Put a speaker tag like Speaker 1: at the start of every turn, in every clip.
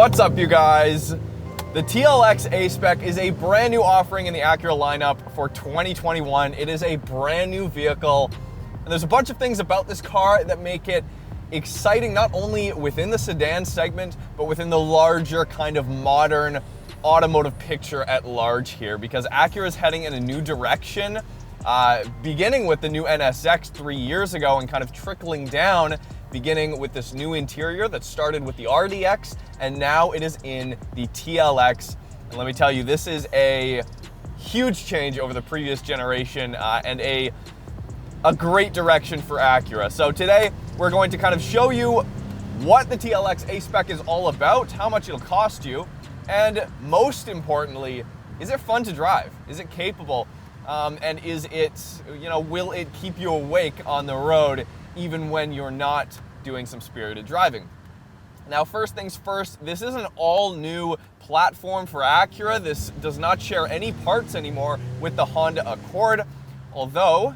Speaker 1: What's up, you guys? The TLX A-Spec is a brand new offering in the Acura lineup for 2021. It is a brand new vehicle, and there's a bunch of things about this car that make it exciting, not only within the sedan segment, but within the larger kind of modern automotive picture at large here, because Acura is heading in a new direction, beginning with the new NSX 3 years ago and kind of trickling down, beginning with this new interior that started with the RDX, and now it is in the TLX. And let me tell you, this is a huge change over the previous generation and a great direction for Acura. So today, we're going to kind of show you what the TLX A-Spec is all about, how much it'll cost you, and most importantly, is it fun to drive? Is it capable? And is it, will it keep you awake on the road even when you're not doing some spirited driving? Now, first things first, this is an all-new platform for Acura. This does not share any parts anymore with the Honda Accord, although,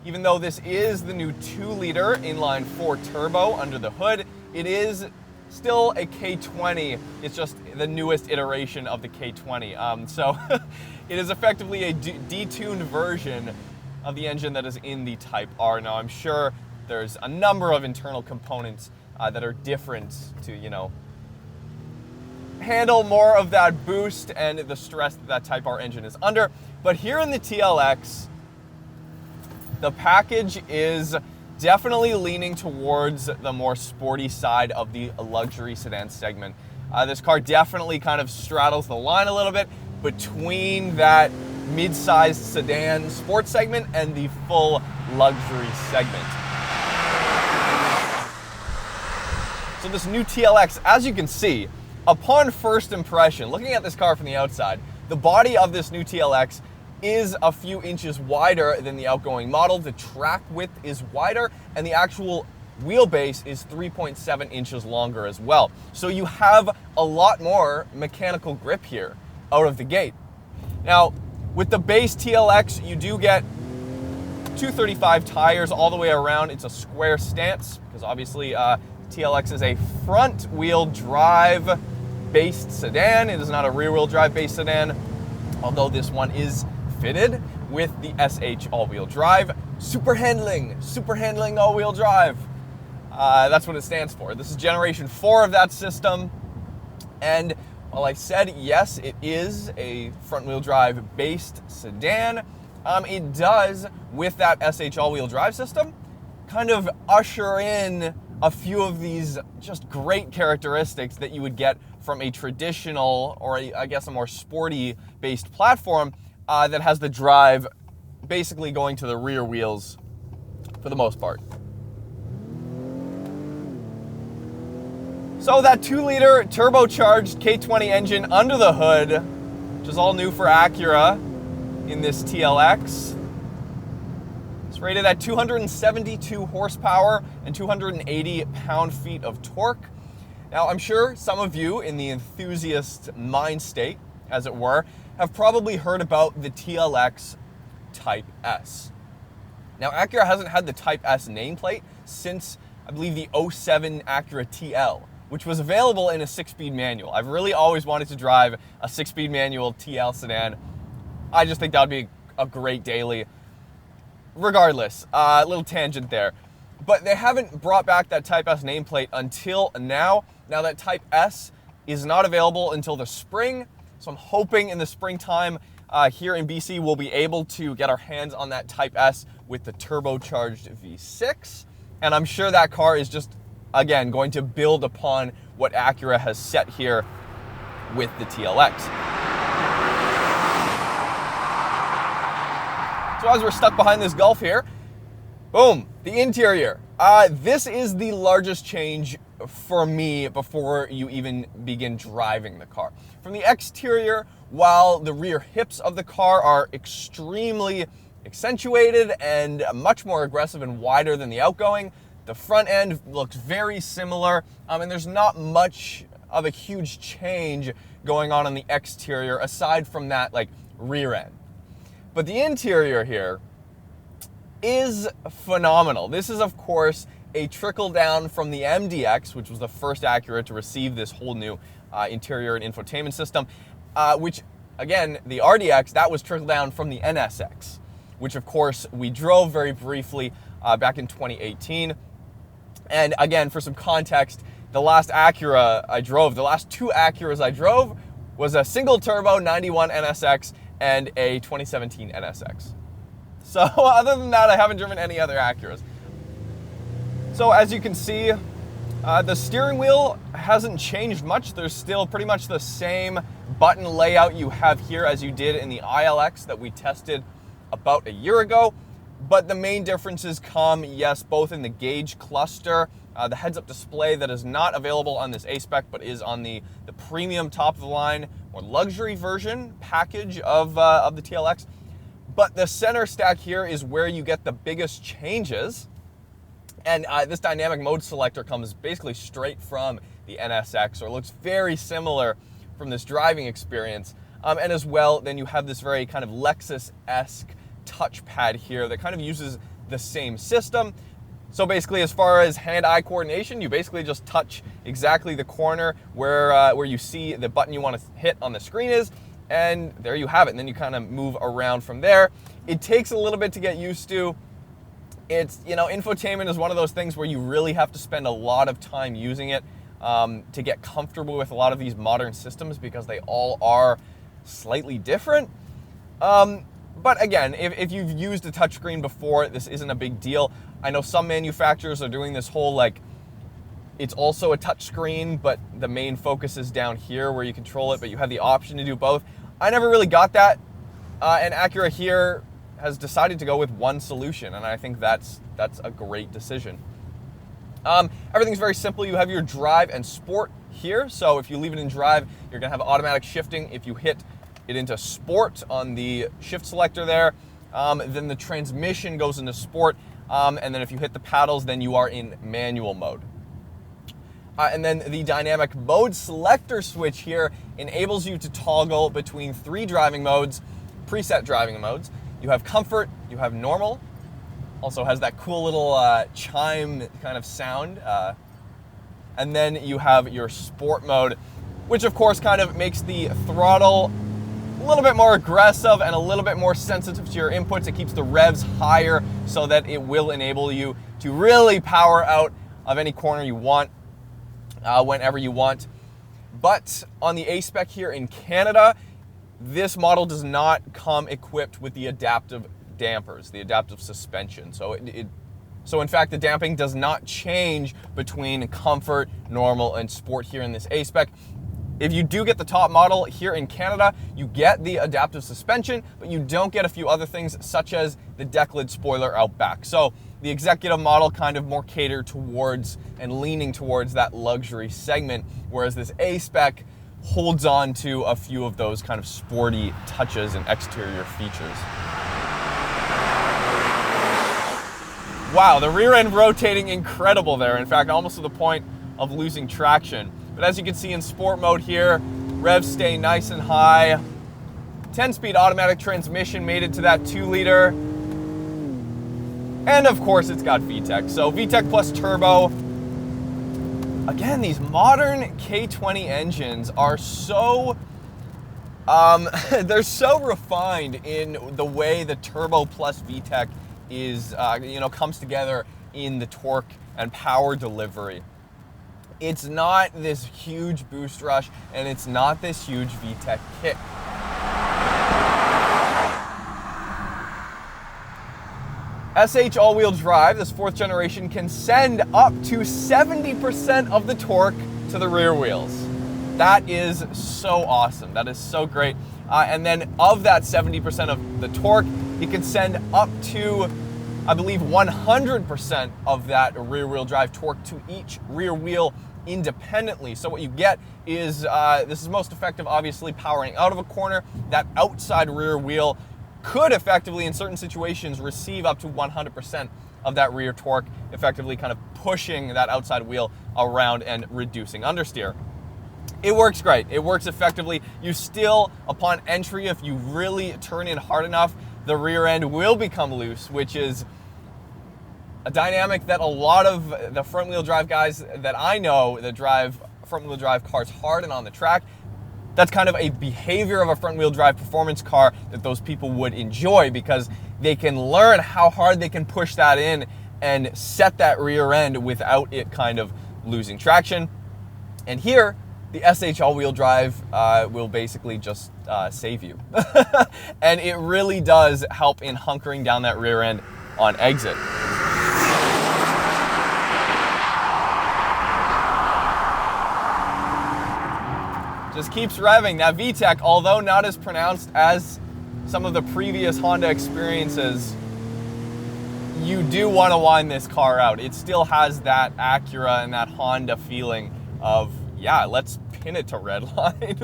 Speaker 1: even though this is the new 2-liter inline-4 turbo under the hood, it is still a K20. It's just the newest iteration of the K20. So it is effectively a detuned version of the engine that is in the Type R. Now, I'm sure there's a number of internal components that are different to, handle more of that boost and the stress that that Type R engine is under. But here in the TLX, the package is definitely leaning towards the more sporty side of the luxury sedan segment. This car definitely kind of straddles the line a little bit between that mid-sized sedan sports segment and the full luxury segment. So this new TLX, as you can see, upon first impression, looking at this car from the outside, the body of this new TLX is a few inches wider than the outgoing model. The track width is wider, and the actual wheelbase is 3.7 inches longer as well. So you have a lot more mechanical grip here out of the gate. Now, with the base TLX, you do get 235 tires all the way around. It's a square stance, because obviously TLX is a front-wheel drive based sedan. It is not a rear-wheel drive based sedan, although this one is fitted with the SH all-wheel drive. Super handling all-wheel drive. That's what it stands for. This is generation 4 of that system. And while I said, yes, it is a front-wheel drive based sedan, it does, with that SH all-wheel drive system, kind of usher in a few of these just great characteristics that you would get from a traditional, or I guess a more sporty based platform that has the drive basically going to the rear wheels for the most part. So that 2-liter turbocharged K20 engine under the hood, which is all new for Acura in this TLX. It's rated at 272 horsepower and 280 pound-feet of torque. Now, I'm sure some of you in the enthusiast mind state, as it were, have probably heard about the TLX Type S. Now, Acura hasn't had the Type S nameplate since, I believe, the 07 Acura TL, which was available in a 6-speed manual. I've really always wanted to drive a 6-speed manual TL sedan. I just think that would be a great daily. Regardless, a little tangent there. But they haven't brought back that Type S nameplate until now. Now, that Type S is not available until the spring. So I'm hoping in the springtime here in BC, we'll be able to get our hands on that Type S with the turbocharged V6. And I'm sure that car is just, again, going to build upon what Acura has set here with the TLX. So as we're stuck behind this Gulf here, boom, the interior. This is the largest change for me before you even begin driving the car. From the exterior, while the rear hips of the car are extremely accentuated and much more aggressive and wider than the outgoing, the front end looks very similar, and there's not much of a huge change going on the exterior aside from that rear end. But the interior here is phenomenal. This is, of course, a trickle down from the MDX, which was the first Acura to receive this whole new interior and infotainment system, which, again, the RDX, that was trickled down from the NSX, which, of course, we drove very briefly back in 2018. And, again, for some context, the last Acura I drove, the last two Acuras I drove, was a single turbo 91 NSX and a 2017 NSX. So other than that, I haven't driven any other Acuras. So as you can see, the steering wheel hasn't changed much. There's still pretty much the same button layout you have here as you did in the ILX that we tested about a year ago. But the main differences come, yes, both in the gauge cluster, the heads-up display that is not available on this A-Spec, but is on the premium top-of-the-line or luxury version package of the TLX. But the center stack here is where you get the biggest changes. And this dynamic mode selector comes basically straight from the NSX, or looks very similar from this driving experience. And as well, then you have this very kind of Lexus-esque touchpad here that kind of uses the same system. So basically, as far as hand-eye coordination, you basically just touch exactly the corner where you see the button you want to hit on the screen is, and there you have it. And then you kind of move around from there. It takes a little bit to get used to. It's, infotainment is one of those things where you really have to spend a lot of time using it to get comfortable with a lot of these modern systems, because they all are slightly different. But again, if you've used a touchscreen before, this isn't a big deal. I know some manufacturers are doing this whole, it's also a touchscreen, but the main focus is down here where you control it, but you have the option to do both. I never really got that, and Acura here has decided to go with one solution, and I think that's a great decision. Everything's very simple. You have your drive and sport here, so if you leave it in drive, you're going to have automatic shifting. If you hit it into sport on the shift selector there, then the transmission goes into sport, and then if you hit the paddles, then you are in manual mode. And then the dynamic mode selector switch here enables you to toggle between 3 driving modes, preset driving modes. You have comfort, you have normal, also has that cool little chime kind of sound, and then you have your sport mode, which of course kind of makes the throttle a little bit more aggressive and a little bit more sensitive to your inputs. It keeps the revs higher so that it will enable you to really power out of any corner you want, whenever you want. But on the A-Spec here in Canada, this model does not come equipped with the adaptive dampers, the adaptive suspension. So in fact, the damping does not change between comfort, normal, and sport here in this A-Spec. If you do get the top model here in Canada, you get the adaptive suspension, but you don't get a few other things such as the deck lid spoiler out back. So the executive model kind of more catered towards and leaning towards that luxury segment, whereas this A-Spec holds on to a few of those kind of sporty touches and exterior features. Wow, the rear end rotating incredible there. In fact, almost to the point of losing traction. But as you can see in sport mode here, revs stay nice and high. 10-speed automatic transmission made it to that 2-liter. And of course, it's got VTEC. So VTEC plus turbo. Again, these modern K20 engines are so, they're so refined in the way the turbo plus VTEC is, comes together in the torque and power delivery. It's not this huge boost rush, and it's not this huge VTEC kick. SH all-wheel drive, this 4th generation, can send up to 70% of the torque to the rear wheels. That is so awesome. That is so great. And then of that 70% of the torque, it can send up to, I believe, 100% of that rear wheel drive torque to each rear wheel independently. So what you get is, this is most effective, obviously, powering out of a corner. That outside rear wheel could effectively, in certain situations, receive up to 100% of that rear torque, effectively kind of pushing that outside wheel around and reducing understeer. It works great. It works effectively. You still, upon entry, if you really turn in hard enough, the rear end will become loose, which is a dynamic that a lot of the front wheel drive guys that I know that drive front-wheel drive cars hard and on the track. That's kind of a behavior of a front-wheel drive performance car that those people would enjoy, because they can learn how hard they can push that in and set that rear end without it kind of losing traction. And here, the SH all-wheel drive will basically just save you. And it really does help in hunkering down that rear end on exit. Just keeps revving. That VTEC, although not as pronounced as some of the previous Honda experiences, you do want to wind this car out. It still has that Acura and that Honda feeling of, yeah, let's pin it to red line.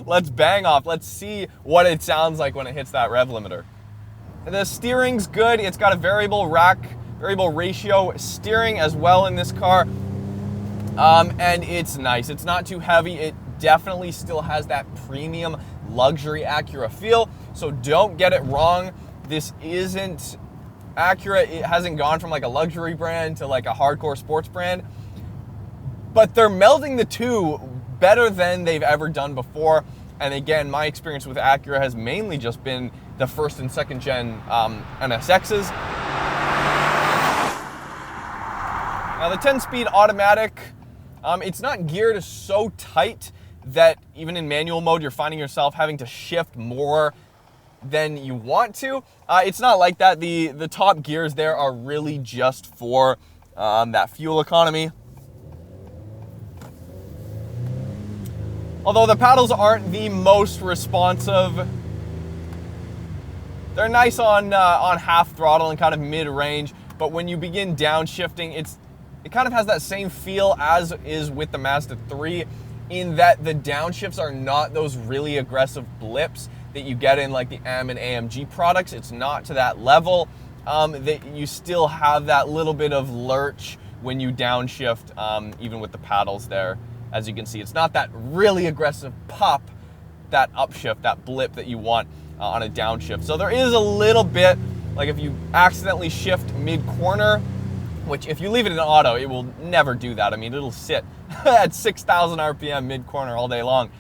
Speaker 1: Let's bang off. Let's see what it sounds like when it hits that rev limiter. And the steering's good. It's got a variable ratio steering as well in this car. And it's nice. It's not too heavy. It definitely still has that premium luxury Acura feel. So don't get it wrong. This isn't Acura. It hasn't gone from like a luxury brand to like a hardcore sports brand. But they're melding the two better than they've ever done before. And again, my experience with Acura has mainly just been the first and second gen NSXs. Now the 10-speed automatic, it's not geared so tight that even in manual mode, you're finding yourself having to shift more than you want to. It's not like that. The top gears there are really just for that fuel economy. Although the paddles aren't the most responsive. They're nice on half throttle and kind of mid-range, but when you begin downshifting, it kind of has that same feel as is with the Mazda 3, in that the downshifts are not those really aggressive blips that you get in like the M and AMG products. It's not to that level. That you still have that little bit of lurch when you downshift, even with the paddles there. As you can see, it's not that really aggressive pop, that upshift, that blip that you want on a downshift. So there is a little bit, like if you accidentally shift mid-corner, which if you leave it in auto, it will never do that. I mean, it'll sit at 6,000 RPM mid-corner all day long.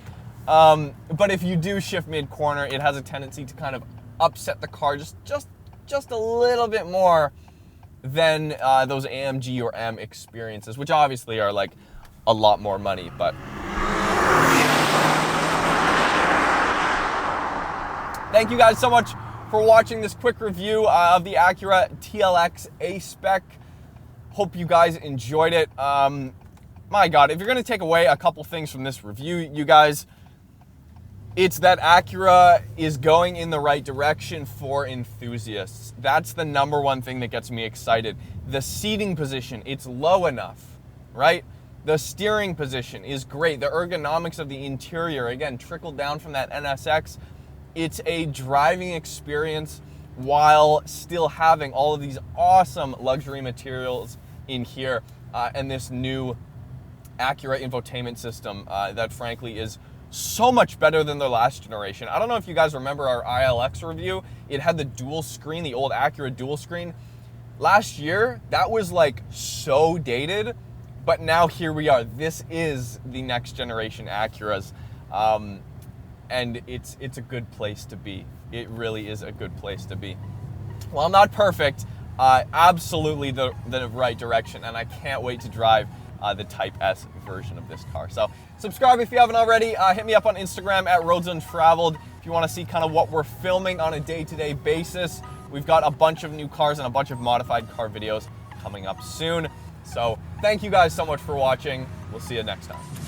Speaker 1: But if you do shift mid-corner, it has a tendency to kind of upset the car just a little bit more than those AMG or M experiences, which obviously are like a lot more money. But thank you guys so much for watching this quick review of the Acura TLX A-Spec. Hope you guys enjoyed it. My God, if you're gonna take away a couple things from this review, you guys, it's that Acura is going in the right direction for enthusiasts. That's the number one thing that gets me excited. The seating position, it's low enough, right? The steering position is great. The ergonomics of the interior, again, trickled down from that NSX. It's a driving experience while still having all of these awesome luxury materials in here, and this new Acura infotainment system that frankly is so much better than their last generation. I don't know if you guys remember our ILX review. It had the dual screen, the old Acura dual screen. Last year, that was like so dated, but now here we are. This is the next generation Acuras, and it's a good place to be. It really is a good place to be. While not perfect, absolutely the right direction, and I can't wait to drive the Type S version of this car. So subscribe if you haven't already. Hit me up on Instagram at Untraveled if you want to see kind of what we're filming on a day-to-day basis. We've got a bunch of new cars and a bunch of modified car videos coming up soon. So thank you guys so much for watching. We'll see you next time.